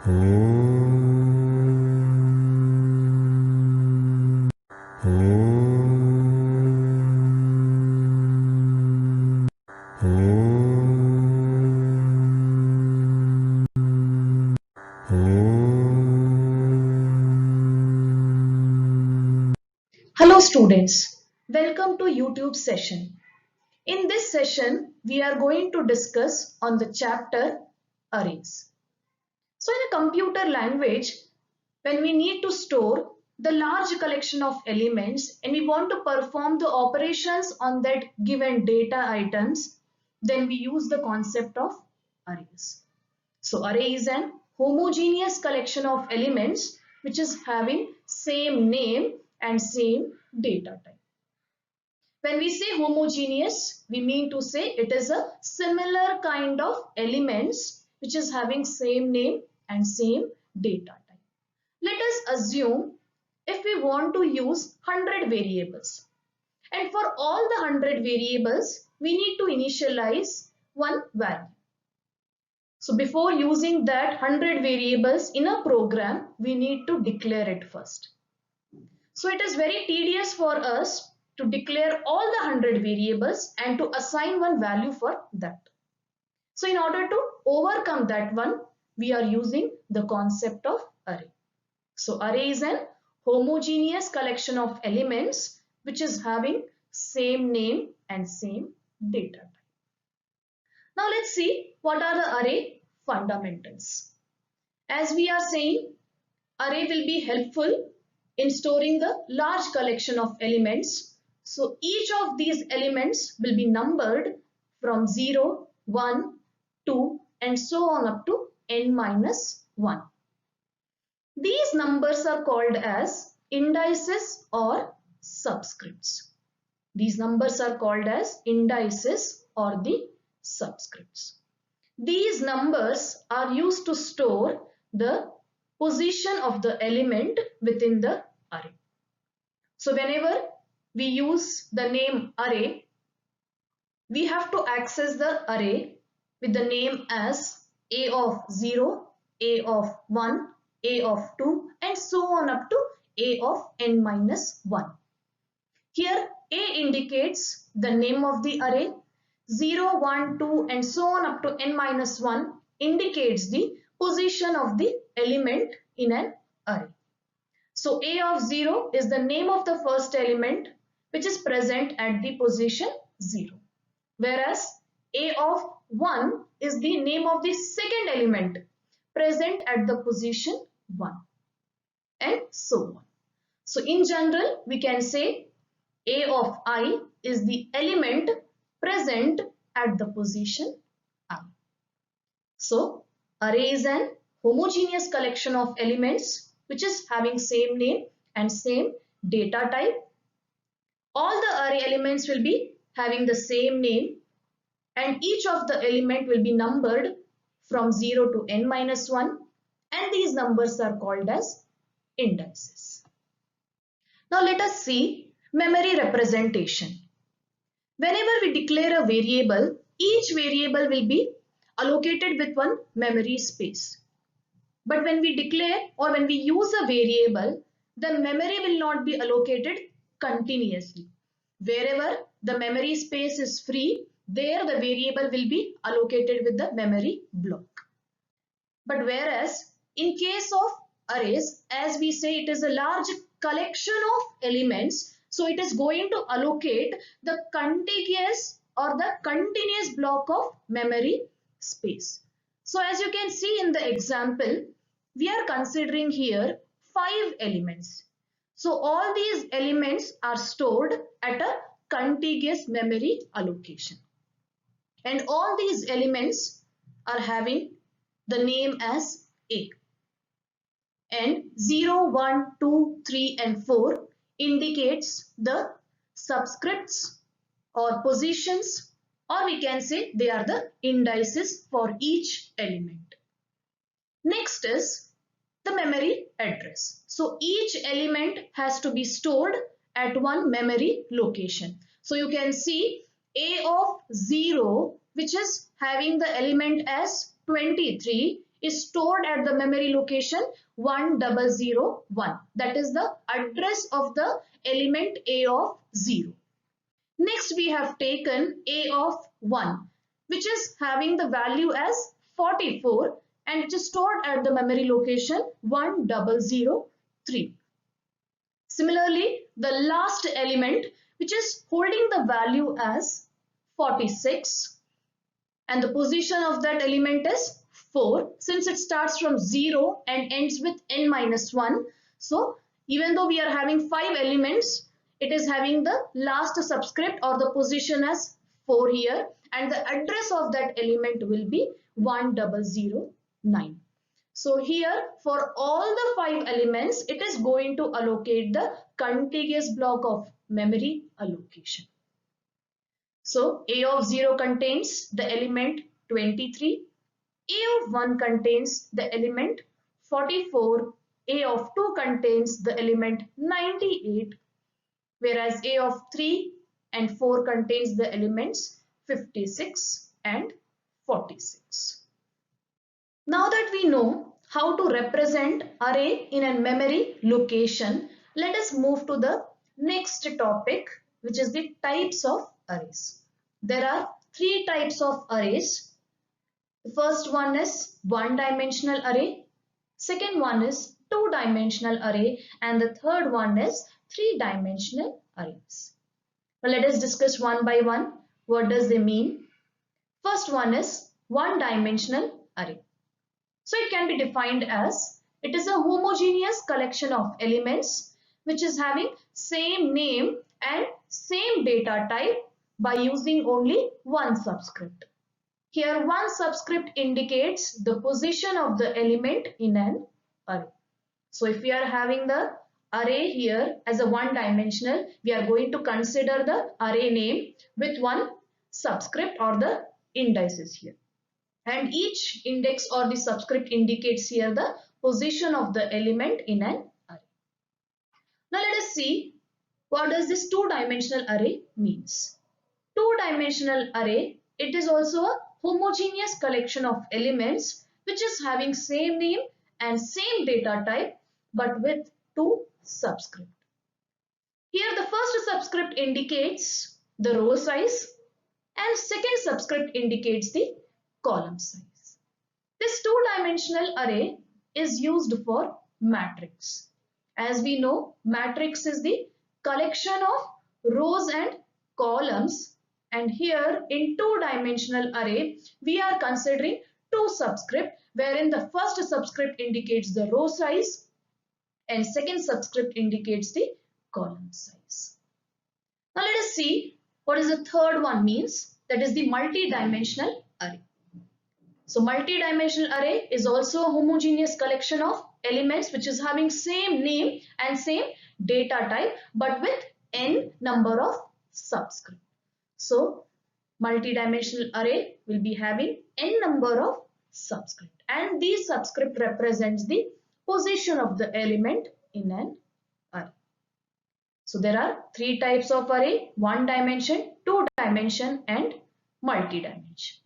Hello students, welcome to YouTube session. In this session, we are going to discuss on the chapter arrays. So in a computer language, when we need to store the large collection of elements and we want to perform the operations on that given data items, then we use the concept of arrays. So array is an homogeneous collection of elements which is having same name and same data type. When we say homogeneous, we mean to say it is a similar kind of elements which is having same name and same data type. Let us assume if we want to use 100 variables, and for all the 100 variables, we need to initialize one value. So before using that 100 variables in a program, we need to declare it first. So it is very tedious for us to declare all the 100 variables and to assign one value for that. So in order to overcome that one, we are using the concept of array. So array is an homogeneous collection of elements which is having same name and same data type. Now let's see what are the array fundamentals. As we are saying, array will be helpful in storing the large collection of elements. So each of these elements will be numbered from 0, 1, 2 and so on up to n minus 1. These numbers are called as indices or subscripts. These numbers are called as indices or the subscripts. These numbers are used to store the position of the element within the array. So whenever we use the name array, we have to access the array with the name as a of 0, a of 1, a of 2 and so on up to a of n minus 1. Here a indicates the name of the array, 0, 1, 2 and so on up to n minus 1 indicates the position of the element in an array. So a of 0 is the name of the first element which is present at the position 0. Whereas a of 1 is the name of the second element present at the position 1 and so on. So in general, we can say a of I is the element present at the position I. So array is an homogeneous collection of elements which is having same name and same data type. All the array elements will be having the same name and each of the element will be numbered from 0 to n minus 1 and these numbers are called as indices. Now let us see memory representation. Whenever we declare a variable, each variable will be allocated with one memory space. But when we declare or when we use a variable, the memory will not be allocated continuously. Wherever the memory space is free, there the variable will be allocated with the memory block. But whereas in case of arrays, as we say, it is a large collection of elements, so it is going to allocate the contiguous or the continuous block of memory space. So as you can see in the example, we are considering here 5 elements. So all these elements are stored at a contiguous memory allocation. And all these elements are having the name as A. And 0, 1, 2, 3 and 4 indicates the subscripts or positions, or we can say they are the indices for each element. Next is the memory address. So each element has to be stored at one memory location. So you can see A of 0, which is having the element as 23, is stored at the memory location 1001. That is the address of the element A of 0. Next, we have taken A of 1, which is having the value as 44 and it is stored at the memory location 1003. Similarly, the last element, which is holding the value as 46, and the position of that element is 4, since it starts from 0 and ends with n-1. So even though we are having 5 elements, it is having the last subscript or the position as 4 here, and the address of that element will be 1009. So here for all the 5 elements, it is going to allocate the contiguous block of memory allocation. So A of 0 contains the element 23, A of 1 contains the element 44, A of 2 contains the element 98, whereas A of 3 and 4 contains the elements 56 and 46. Now that we know how to represent array in a memory location, let us move to the next topic, which is the types of arrays. There are 3 types of arrays. The first one is one-dimensional array, second one is two-dimensional array, and the third one is three-dimensional arrays. Now let us discuss one by one. What does they mean? First one is one-dimensional array. So it can be defined as it is a homogeneous collection of elements which is having same name and same data type by using only one subscript. Here one subscript indicates the position of the element in an array. So if we are having the array here as a one-dimensional, we are going to consider the array name with one subscript or the indices here. And each index or the subscript indicates here the position of the element in an array. Now let us see what does this two-dimensional array means. Two-dimensional array, it is also a homogeneous collection of elements which is having same name and same data type but with two subscripts. Here the first subscript indicates the row size and second subscript indicates the column size. This two-dimensional array is used for matrix. As we know, matrix is the collection of rows and columns, and here in two-dimensional array we are considering two subscript wherein the first subscript indicates the row size and second subscript indicates the column size. Now let us see what is the third one means, that is the multi-dimensional array. So multi-dimensional array is also a homogeneous collection of elements which is having same name and same data type but with n number of subscript. So multi-dimensional array will be having n number of subscript and these subscript represents the position of the element in an array. So there are 3 types of array: one dimension, two dimension and multi-dimension.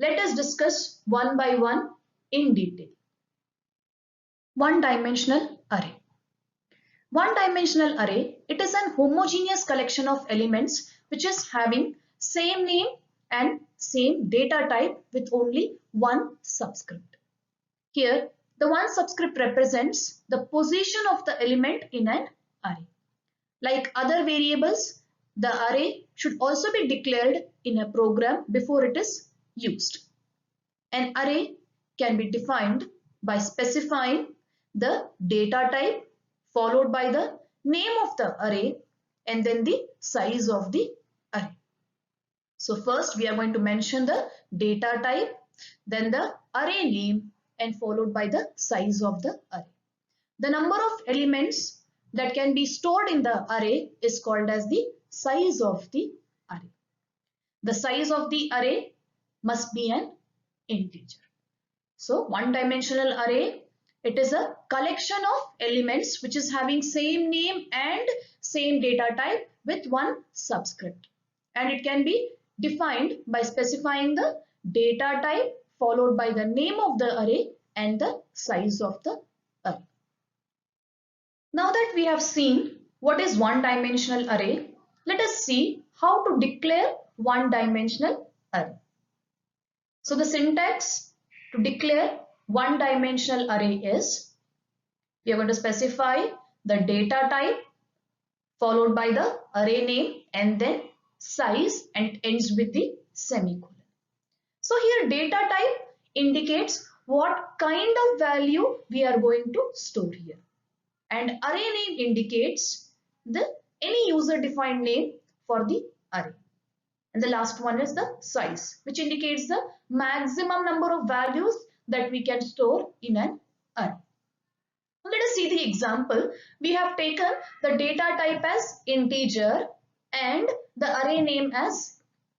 Let us discuss one by one in detail. One-dimensional array. One-dimensional array, it is an homogeneous collection of elements which is having same name and same data type with only one subscript. Here, the one subscript represents the position of the element in an array. Like other variables, the array should also be declared in a program before it is used. An array can be defined by specifying the data type followed by the name of the array and then the size of the array. So first we are going to mention the data type, then the array name and followed by the size of the array. The number of elements that can be stored in the array is called as the size of the array. The size of the array must be an integer. So one-dimensional array, it is a collection of elements which is having same name and same data type with one subscript, and it can be defined by specifying the data type followed by the name of the array and the size of the array. Now that we have seen what is one-dimensional array, let us see how to declare one-dimensional array. So the syntax to declare one-dimensional array is, we are going to specify the data type followed by the array name and then size, and it ends with the semicolon. So here data type indicates what kind of value we are going to store here, and array name indicates the any user defined name for the array. And the last one is the size, which indicates the maximum number of values that we can store in an array. Now let us see the example. We have taken the data type as integer and the array name as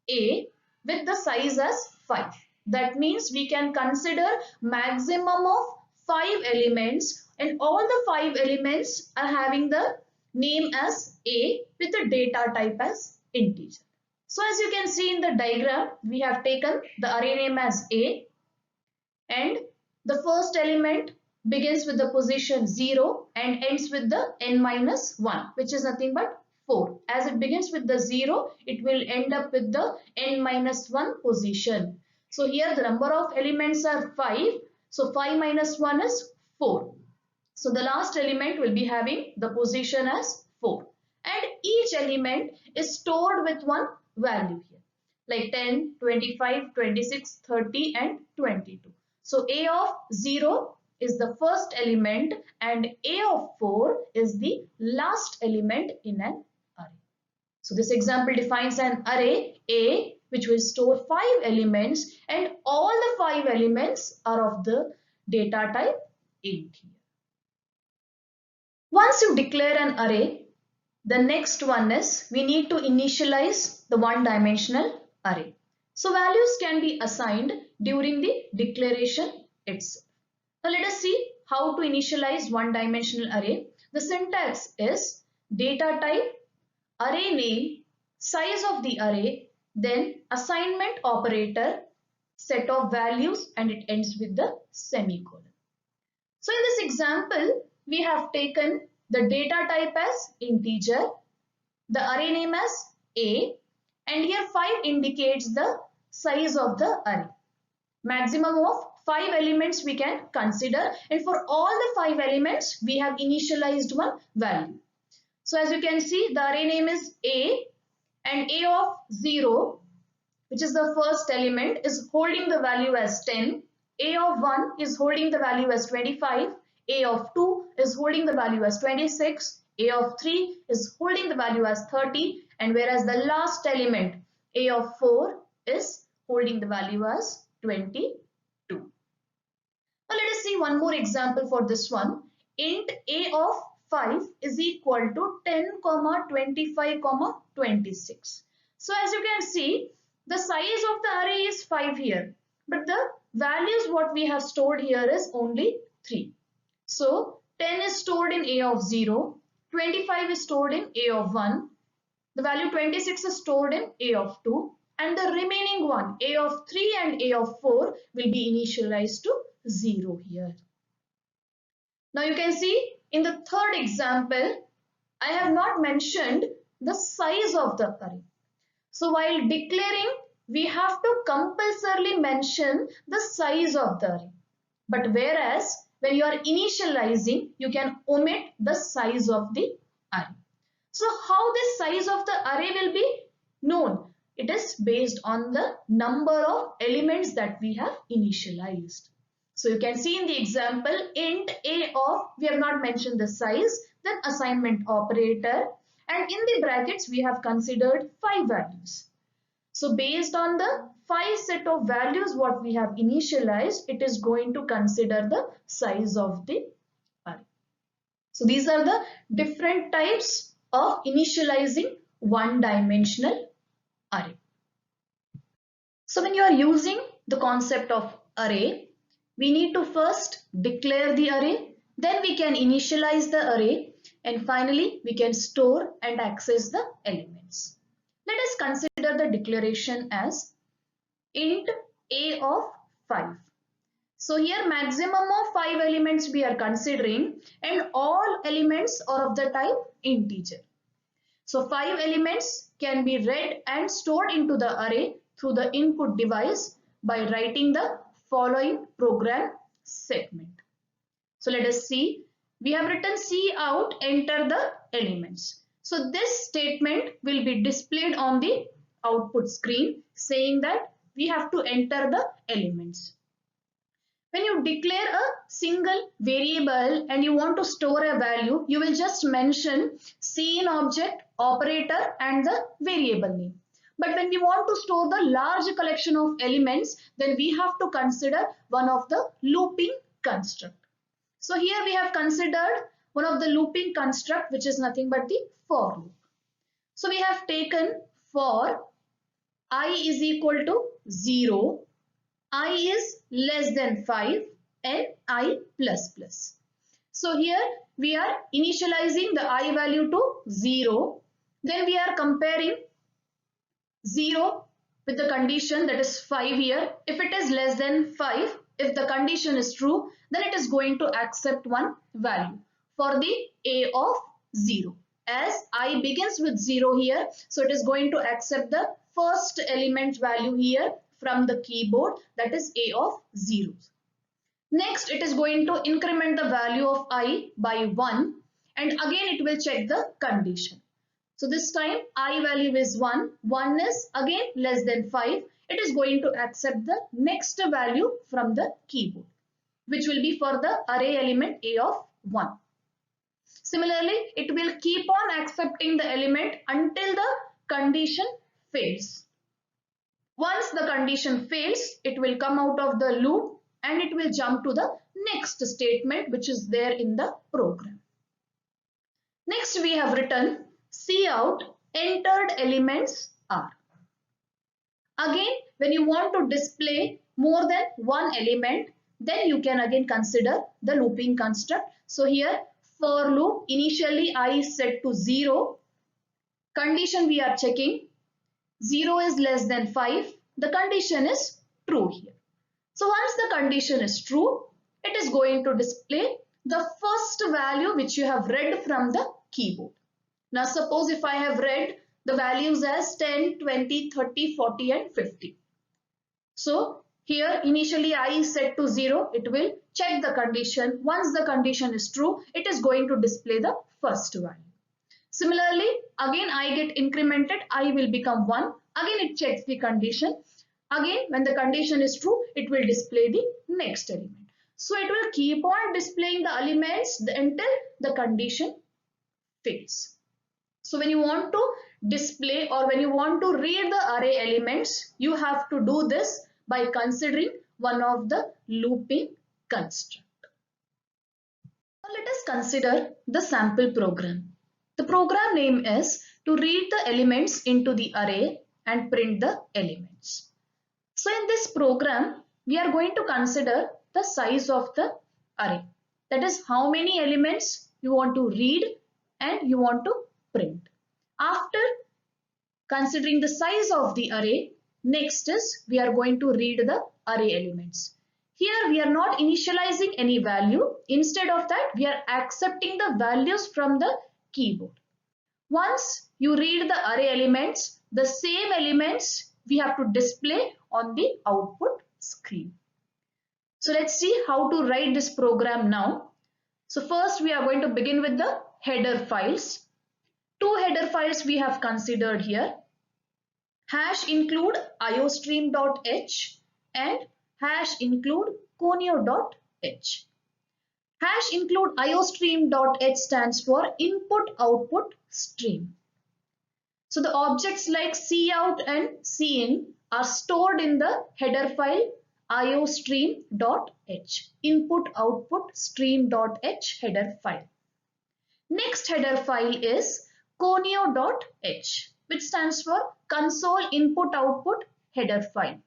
A with the size as 5. That means we can consider maximum of 5 elements, and all the 5 elements are having the name as A with the data type as integer. So as you can see in the diagram, we have taken the array name as A, and the first element begins with the position 0 and ends with the n minus 1, which is nothing but 4. As it begins with the 0, it will end up with the n minus 1 position. So here the number of elements are 5. So 5 minus 1 is 4. So the last element will be having the position as 4. And each element is stored with one value here, like 10, 25, 26, 30 and 22. So A of 0 is the first element and A of 4 is the last element in an array. So this example defines an array A which will store 5 elements, and all the 5 elements are of the data type int here. Once you declare an array, the next one is we need to initialize the one-dimensional array. So values can be assigned during the declaration itself. Now let us see how to initialize one-dimensional array. The syntax is data type, array name, size of the array, then assignment operator, set of values, and it ends with the semicolon. So in this example, we have taken the data type as integer, the array name as A, and here 5 indicates the size of the array. Maximum of 5 elements we can consider, and for all the 5 elements we have initialized one value. So as you can see, the array name is A, and A of 0, which is the first element, is holding the value as 10. A of 1 is holding the value as 25. A of 2 is holding the value as 26. A of 3 is holding the value as 30. And whereas the last element, A of 4, is holding the value as 22. Now let us see one more example for this one. Int A of 5 is equal to 10, 25, 26. So as you can see, the size of the array is 5 here, but the values what we have stored here is only 3. So 10 is stored in A of 0, 25 is stored in A of 1, the value 26 is stored in A of 2, and the remaining one, A of 3 and A of 4, will be initialized to 0 here. Now you can see in the third example, I have not mentioned the size of the array. So while declaring, we have to compulsorily mention the size of the array. But whereas when you are initializing, you can omit the size of the array. So how this size of the array will be known? It is based on the number of elements that we have initialized. So you can see in the example, int A of, we have not mentioned the size, then assignment operator, and in the brackets we have considered 5 values. So based on the 5 set of values what we have initialized, it is going to consider the size of the array. So these are the different types of initializing one-dimensional array. So when you are using the concept of array, we need to first declare the array, then we can initialize the array, and finally we can store and access the elements. Let us consider the declaration as int A of 5. So here maximum of 5 elements we are considering, and all elements are of the type integer. So 5 elements can be read and stored into the array through the input device by writing the following program segment. So let us see. We have written C out, enter the elements. So this statement will be displayed on the output screen saying that we have to enter the elements. When you declare a single variable and you want to store a value, you will just mention cin object, operator and the variable name. But when we want to store the large collection of elements, then we have to consider one of the looping construct. So here we have considered one of the looping construct, which is nothing but the for loop. So we have taken for I is equal to 0, I is less than 5 and I plus plus. So here we are initializing the I value to 0. Then we are comparing 0 with the condition, that is 5 here. If it is less than 5, if the condition is true, then it is going to accept one value for the A of 0. As I begins with 0 here, so it is going to accept the first element value here from the keyboard, that is A of 0. Next, it is going to increment the value of I by 1 and again it will check the condition. So this time I value is 1, 1 is again less than 5. It is going to accept the next value from the keyboard, which will be for the array element A of 1. Similarly, it will keep on accepting the element until the condition fails. Once the condition fails, it will come out of the loop and it will jump to the next statement which is there in the program. Next we have written cout entered elements are. Again, when you want to display more than one element, then you can again consider the looping construct. So here for loop, initially I is set to 0. Condition we are checking. 0 is less than 5. The condition is true here. So once the condition is true, it is going to display the first value which you have read from the keyboard. Now suppose if I have read the values as 10, 20, 30, 40 and 50. So here initially I is set to 0. It will check the condition. Once the condition is true, it is going to display the first value. Similarly, again I get incremented, I will become 1. Again it checks the condition. Again when the condition is true, it will display the next element. So it will keep on displaying the elements until the condition fails. So when you want to display or when you want to read the array elements, you have to do this by considering one of the looping construct. Now let us consider the sample program. The program name is to read the elements into the array and print the elements. So in this program, we are going to consider the size of the array. That is how many elements you want to read and you want to print. After considering the size of the array, next is we are going to read the array elements. Here we are not initializing any value. Instead of that, we are accepting the values from the keyboard. Once you read the array elements, the same elements we have to display on the output screen. So let's see how to write this program now. So first we are going to begin with the header files. Two header files we have considered here. Hash include iostream.h and hash include conio.h. Hash include iostream.h stands for input output stream. So the objects like cout and cin are stored in the header file iostream.h, input output stream.h header file. Next header file is conio.h, which stands for console input output header file.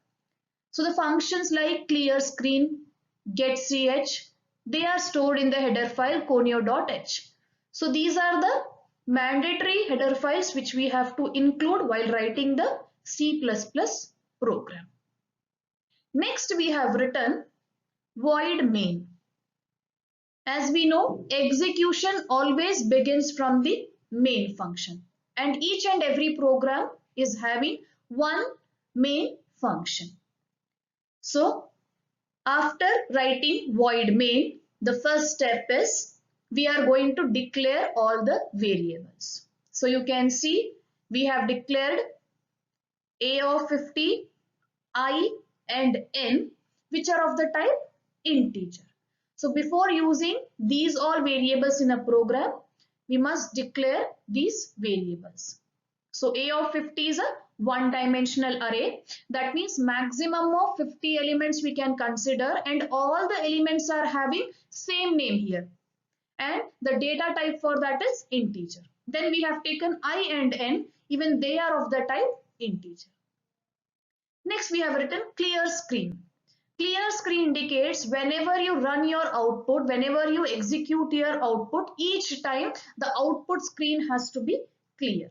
So the functions like clear screen, getch, they are stored in the header file conio.h. So these are the mandatory header files which we have to include while writing the C++ program. Next we have written void main. As we know, execution always begins from the main function, and each and every program is having one main function. So after writing void main, the first step is we are going to declare all the variables. So you can see we have declared a of 50, I and n, which are of the type integer. So before using these all variables in a program, we must declare these variables. So a of 50 is a one-dimensional array. That means maximum of 50 elements we can consider, and all the elements are having same name here. And the data type for that is integer. Then we have taken I and n, even they are of the type integer. Next, we have written clear screen. Clear screen indicates whenever you run your output, whenever you execute your output, each time the output screen has to be clear.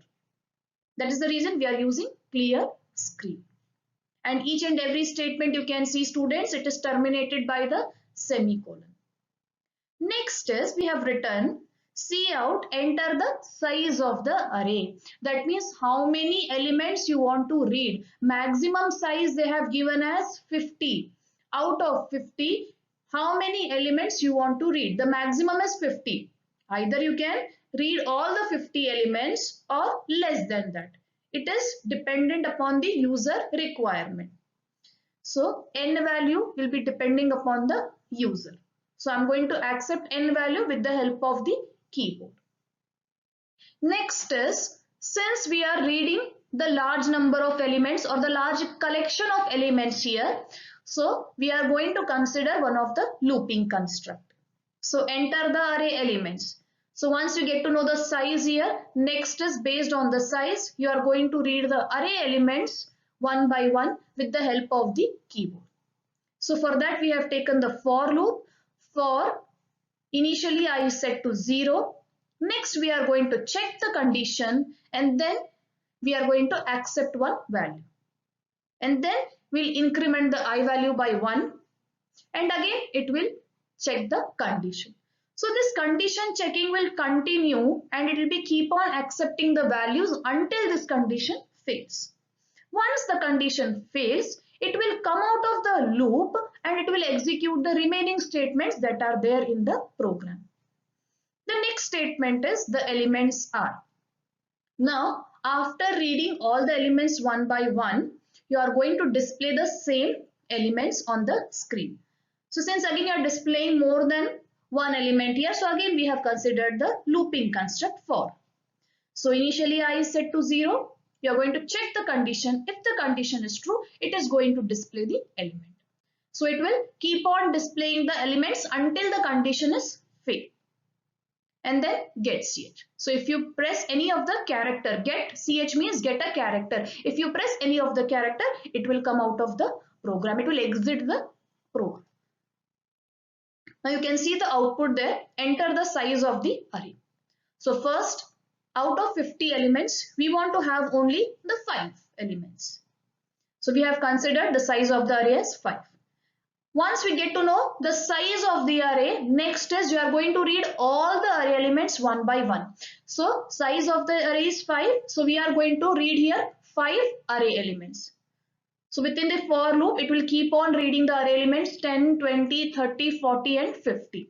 That is the reason we are using clear screen. And each and every statement you can see, students, it is terminated by the semicolon. Next is we have written Cout, enter the size of the array. That means how many elements you want to read. Maximum size they have given as 50. Out of 50, how many elements you want to read? The maximum is 50. Either you can read all the 50 elements or less than that. It is dependent upon the user requirement. So n value will be depending upon the user. So I'm going to accept n value with the help of the keyboard. Next is, since we are reading the large number of elements or the large collection of elements here, so we are going to consider one of the looping construct. So enter the array elements. So once you get to know the size here, next is based on the size, you are going to read the array elements one by one with the help of the keyboard. So for that we have taken the for loop. For initially I is set to 0. Next we are going to check the condition and then we are going to accept one value. And then we'll increment the I value by 1 and again it will check the condition. So this condition checking will continue and it will be keep on accepting the values until this condition fails. Once the condition fails, it will come out of the loop and it will execute the remaining statements that are there in the program. The next statement is the elements are. Now, after reading all the elements one by one, you are going to display the same elements on the screen. So since again you are displaying more than one element here, so again we have considered the looping construct for. So initially I is set to 0. You are going to check the condition. If the condition is true, it is going to display the element. So it will keep on displaying the elements until the condition is failed. And then get ch. So if you press any of the character, get ch means get a character. If you press any of the character, it will come out of the program. It will exit the program. Now you can see the output there. Enter the size of the array. So first, out of 50 elements, we want to have only the 5 elements. So we have considered the size of the array as 5. Once we get to know the size of the array, next is you are going to read all the array elements one by one. So size of the array is 5. So we are going to read here 5 array elements. So within the for loop, it will keep on reading the array elements 10, 20, 30, 40 and 50.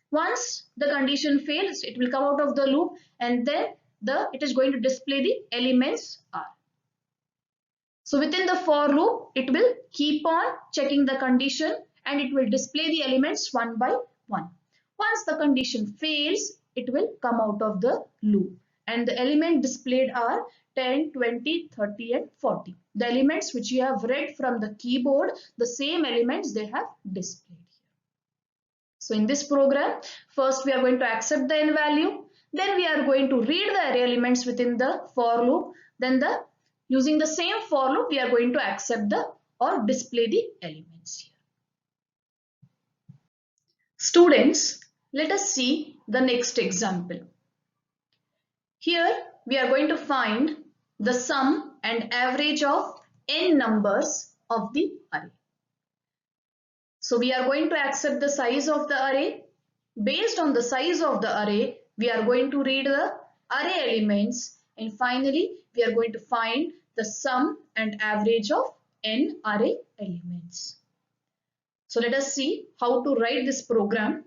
Once the condition fails, it will come out of the loop and then it is going to display the elements are. So within the for loop, it will keep on checking the condition and it will display the elements one by one. Once the condition fails, it will come out of the loop and the element displayed are 10, 20, 30 and 40. The elements which you have read from the keyboard, the same elements they have displayed. So in this program, first we are going to accept the n value, then we are going to read the array elements within the for loop, then using the same for loop we are going to accept or display the elements here. Students, let us see the next example. Here we are going to find the sum and average of n numbers of the array. So we are going to accept the size of the array. Based on the size of the array, we are going to read the array elements, and finally we are going to find the sum and average of n array elements. So let us see how to write this program.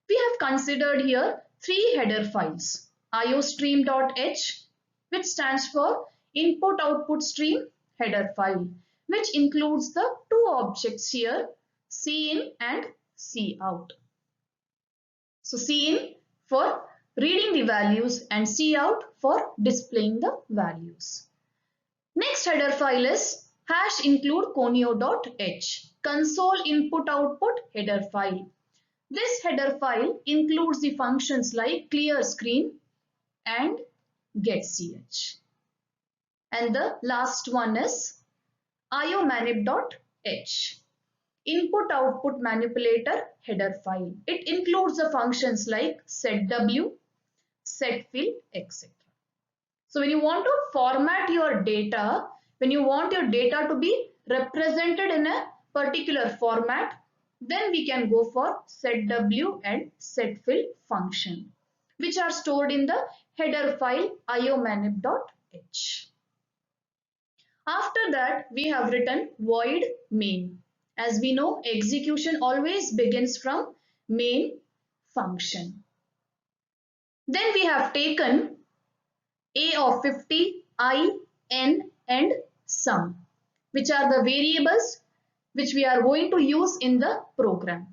We have considered here three header files: iostream.h, which stands for input output stream header file, which includes the two objects here, cin and cout. So cin for reading the values and cout for displaying the values. Next header file is hash include conio.h, console input output header file. This header file includes the functions like clear screen and getch. And the last one is iomanip.h, input output manipulator header file. It includes the functions like setw, setfill, etc. So when you want to format your data, when you want your data to be represented in a particular format, then we can go for setw and setfill function, which are stored in the header file iomanip.h. After that, we have written void main. As we know, execution always begins from main function. Then we have taken a of 50, I, n and sum, which are the variables which we are going to use in the program.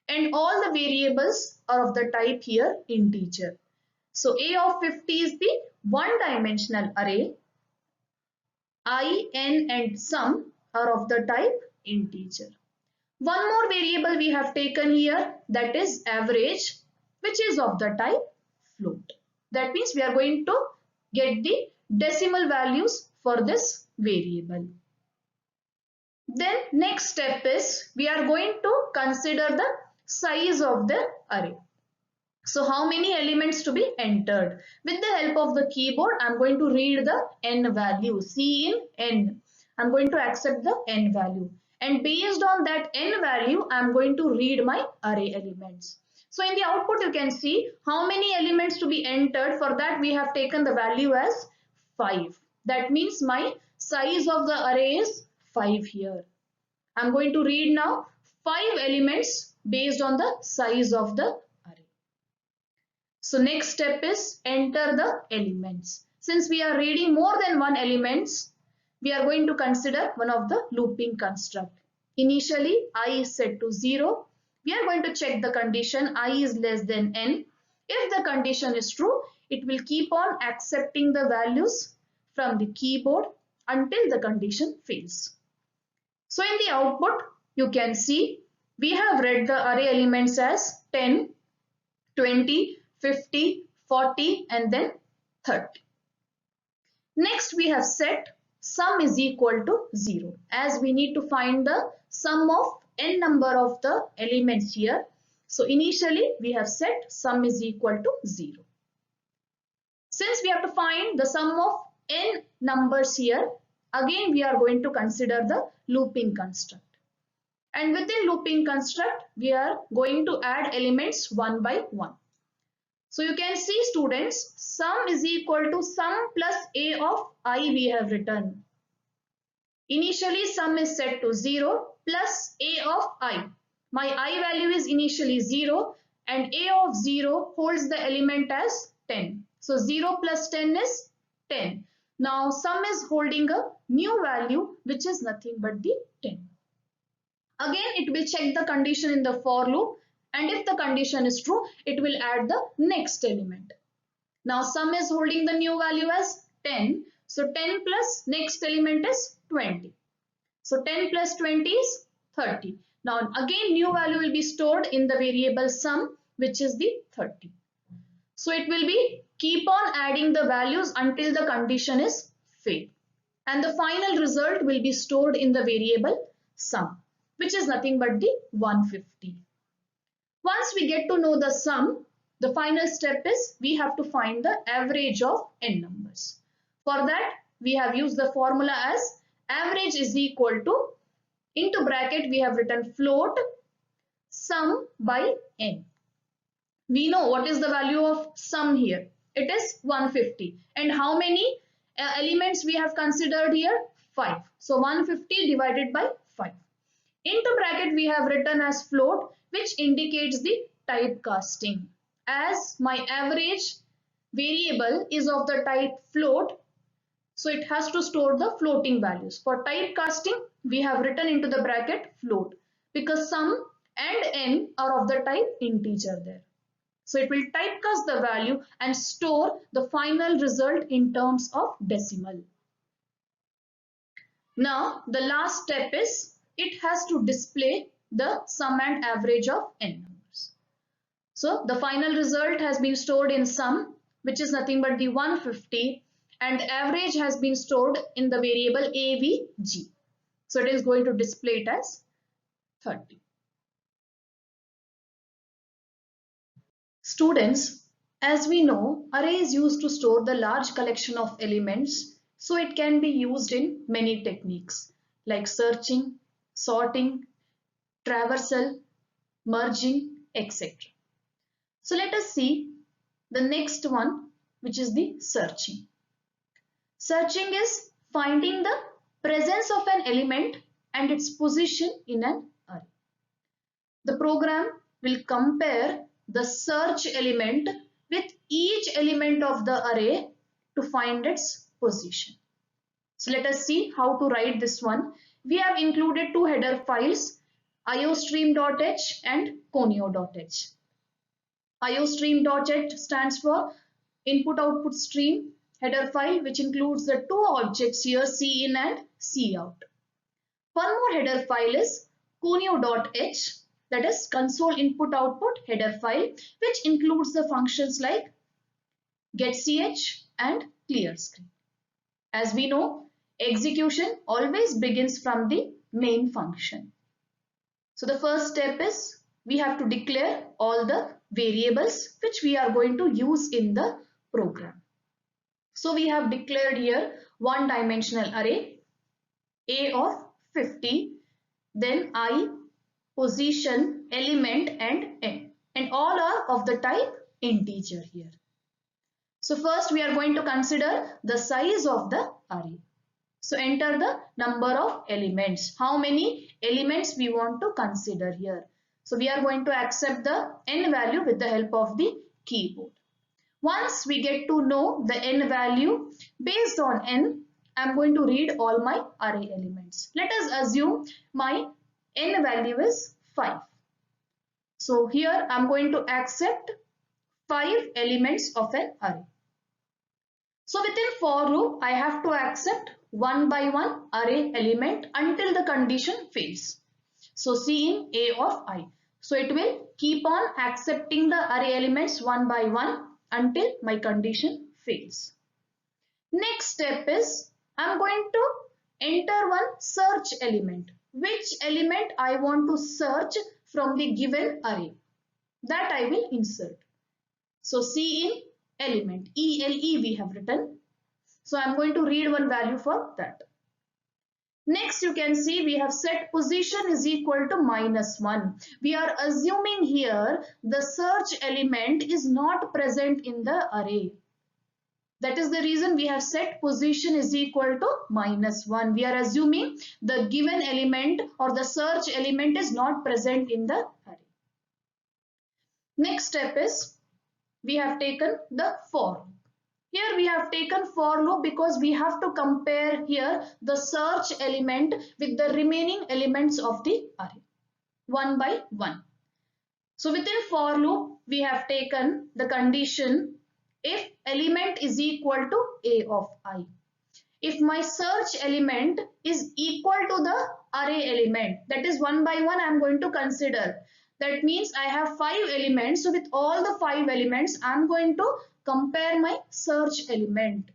And all the variables are of the type here integer. So a of 50 is the one-dimensional array. I, n and sum are of the type integer. One more variable we have taken here, that is average, which is of the type float. That means we are going to get the decimal values for this variable. Then next step is we are going to consider the size of the array. So how many elements to be entered? With the help of the keyboard, I am going to read the n value, cin n. I am going to accept the n value. And based on that n value, I am going to read my array elements. So in the output, you can see how many elements to be entered. For that, we have taken the value as 5. That means my size of the array is 5 here. I am going to read now 5 elements based on the size of the array. So next step is enter the elements. Since we are reading more than one elements, we are going to consider one of the looping construct. Initially, I is set to 0. We are going to check the condition I is less than n. If the condition is true, it will keep on accepting the values from the keyboard until the condition fails. So in the output, you can see we have read the array elements as 10, 20, 50, 40 and then 30. Next we have set sum is equal to 0, as we need to find the sum of n number of the elements here. So initially we have set sum is equal to 0. Since we have to find the sum of n numbers here, again we are going to consider the looping construct. And within looping construct, we are going to add elements one by one. So you can see students, sum is equal to sum plus a of I we have written. Initially sum is set to 0 plus a of I. My I value is initially 0 and a of 0 holds the element as 10. So 0 plus 10 is 10. Now sum is holding a new value which is nothing but the 10. Again it will check the condition in the for loop, and if the condition is true, it will add the next element. Now sum is holding the new value as 10. So 10 plus next element is 20. So 10 plus 20 is 30. Now again new value will be stored in the variable sum, which is the 30. So it will be keep on adding the values until the condition is failed. And the final result will be stored in the variable sum, which is nothing but the 150. Once we get to know the sum, the final step is we have to find the average of n numbers. For that, we have used the formula as average is equal to, into bracket we have written float sum by n. We know what is the value of sum here. It is 150. And how many elements we have considered here? 5. So 150 divided by 5. Into bracket we have written as float, which indicates the typecasting. As my average variable is of the type float, so it has to store the floating values. For typecasting, we have written into the bracket float because sum and n are of the type integer there. So it will typecast the value and store the final result in terms of decimal. Now the last step is it has to display the sum and average of n numbers. So the final result has been stored in sum, which is nothing but the 150, and average has been stored in the variable avg. So it is going to display it as 30. Students, as we know, array is used to store the large collection of elements, so it can be used in many techniques like searching, sorting, traversal, merging, etc. So let us see the next one, which is the searching. Searching is finding the presence of an element and its position in an array. The program will compare the search element with each element of the array to find its position. So let us see how to write this one. We have included two header files, iostream.h and conio.h. iostream.h stands for input output stream header file, which includes the two objects here, cin and cout. One more header file is conio.h, that is console input output header file, which includes the functions like getch and clear screen. As we know, execution always begins from the main function. So the first step is we have to declare all the variables which we are going to use in the program. So we have declared here one dimensional array, A of 50, then I, position, element and n, and all are of the type integer here. So first we are going to consider the size of the array. So enter the number of elements. How many elements we want to consider here. So we are going to accept the n value with the help of the keyboard. Once we get to know the n value, based on n, I am going to read all my array elements. Let us assume my n value is 5. So here I am going to accept 5 elements of an array. So within for loop, I have to accept one by one array element until the condition fails. So cin A of I. So it will keep on accepting the array elements one by one until my condition fails. Next step is I'm going to enter one search element. Which element I want to search from the given array, that I will insert. So cin element, ELE we have written. So I'm going to read one value for that. Next you can see we have set position is equal to -1. We are assuming here the search element is not present in the array. That is the reason we have set position is equal to -1. We are assuming the given element or the search element is not present in the array. Next step is we have taken the for. Here we have taken for loop because we have to compare here the search element with the remaining elements of the array one by one. So within for loop we have taken the condition if element is equal to A of I. If my search element is equal to the array element, that is one by one I am going to consider. That means I have 5 elements. So with all the 5 elements, I am going to compare my search element.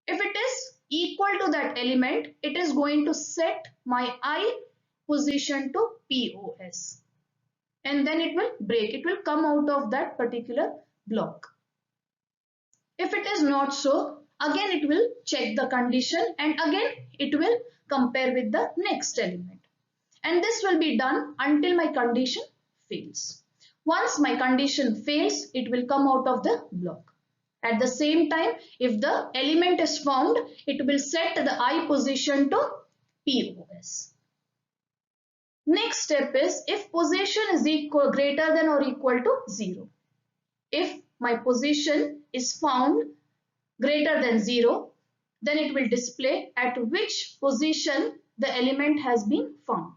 If it is equal to that element, it is going to set my I position to POS. And then it will break. It will come out of that particular block. If it is not so, again it will check the condition and again it will compare with the next element. And this will be done until my condition fails. Once my condition fails, it will come out of the block. At the same time, if the element is found, it will set the I position to POS. Next step is if position is greater than or equal to 0. If my position is found greater than 0, then it will display at which position the element has been found.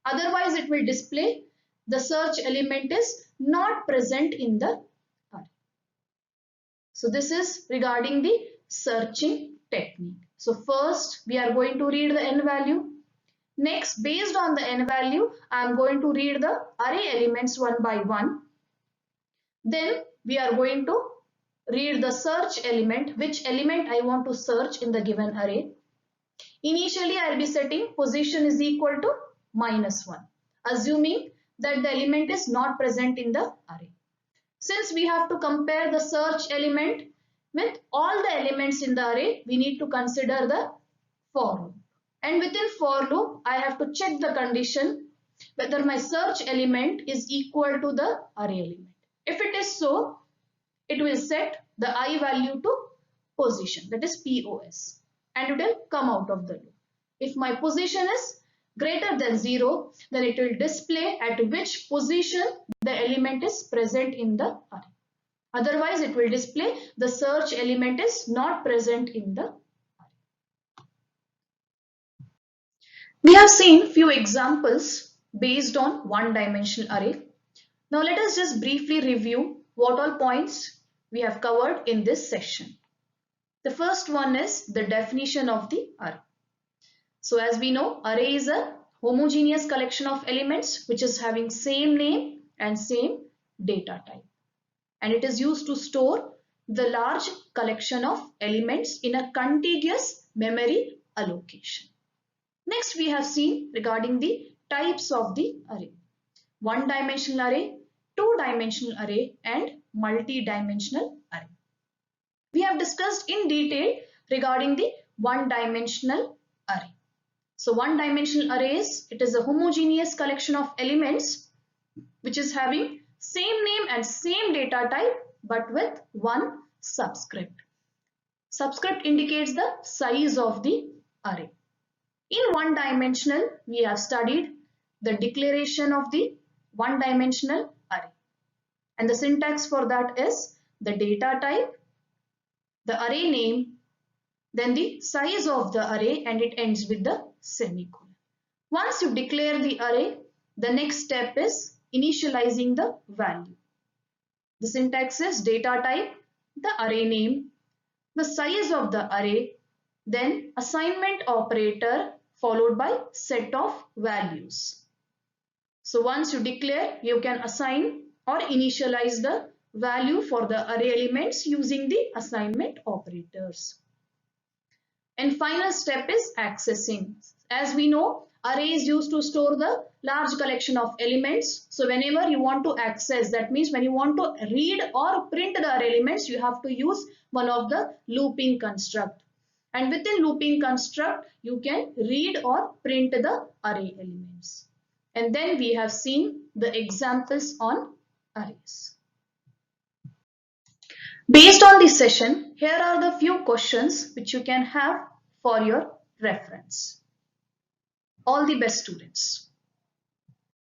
Otherwise, it will display the search element is not present in the array. So this is regarding the searching technique. So first we are going to read the n value. Next, based on the n value, I am going to read the array elements one by one. Then we are going to read the search element, which element I want to search in the given array. Initially, I will be setting position is equal to -1, assuming that the element is not present in the array. Since we have to compare the search element with all the elements in the array, we need to consider the for loop. And within for loop, I have to check the condition whether my search element is equal to the array element. If it is so, it will set the I value to position, that is POS, and it will come out of the loop. If my position is greater than 0, then it will display at which position the element is present in the array. Otherwise, it will display the search element is not present in the array. We have seen few examples based on one-dimensional array. Now let us just briefly review what all points we have covered in this session. The first one is the definition of the array. So as we know, array is a homogeneous collection of elements which is having same name and same data type. And it is used to store the large collection of elements in a contiguous memory allocation. Next, we have seen regarding the types of the array. One-dimensional array, two-dimensional array, and multi-dimensional array. We have discussed in detail regarding the one-dimensional array. So one-dimensional arrays, it is a homogeneous collection of elements which is having same name and same data type but with one subscript. Subscript indicates the size of the array. In one-dimensional, we have studied the declaration of the one-dimensional array. And the syntax for that is the data type, the array name, then the size of the array, and it ends with the semicolon. Once you declare the array, the next step is initializing the value. The syntax is data type, the array name, the size of the array, then assignment operator followed by set of values. So once you declare, you can assign or initialize the value for the array elements using the assignment operators. And final step is accessing. As we know, array is used to store the large collection of elements. So whenever you want to access, that means when you want to read or print the array elements, you have to use one of the looping construct. And within looping construct, you can read or print the array elements. And then we have seen the examples on arrays. Based on this session, here are the few questions which you can have for your reference. All the best, students.